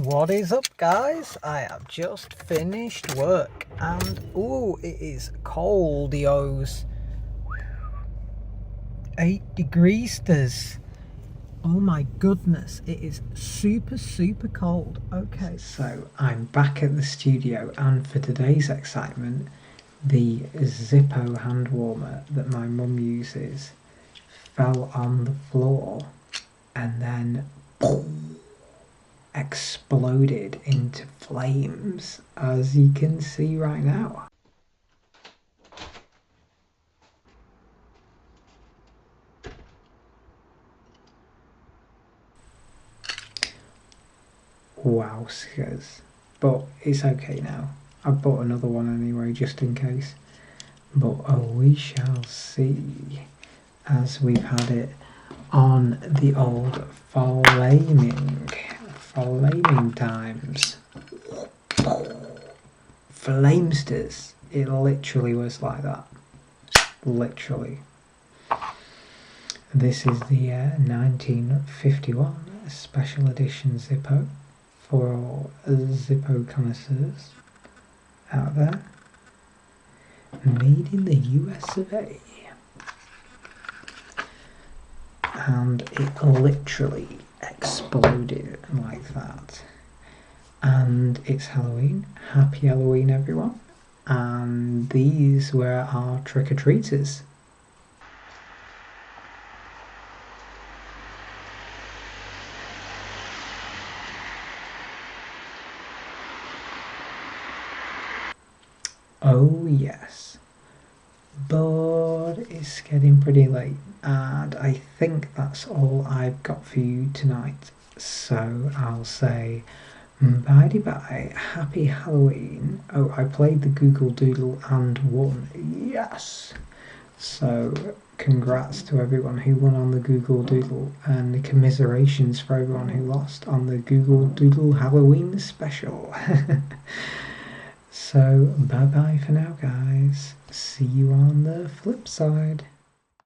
What is up, guys? I have just finished work and ooh, it is coldios. 8 degrees. Oh my goodness, it is super cold. Okay, so I'm back at the studio, and for today's excitement, the Zippo hand warmer that my mum uses fell on the floor and then exploded into flames, as you can see right now. Wowskers. But it's okay now. I bought another one anyway, just in case. But we shall see, as we've had it on the old flaming times. Flamesters. It literally was like that. Literally. This is the 1951 special edition Zippo for all Zippo connoisseurs out there. Made in the US of A. And it literally exploded like that. And it's Halloween. Happy Halloween, everyone. And these were our trick-or-treaters. Oh yes, but it's getting pretty late, and I think that's all I've got for you tonight. So I'll say bye, happy Halloween. Oh, I played the Google Doodle and won. Yes! So congrats to everyone who won on the Google Doodle, and commiserations for everyone who lost on the Google Doodle Halloween special. So bye bye for now, guys. See you on the flip side.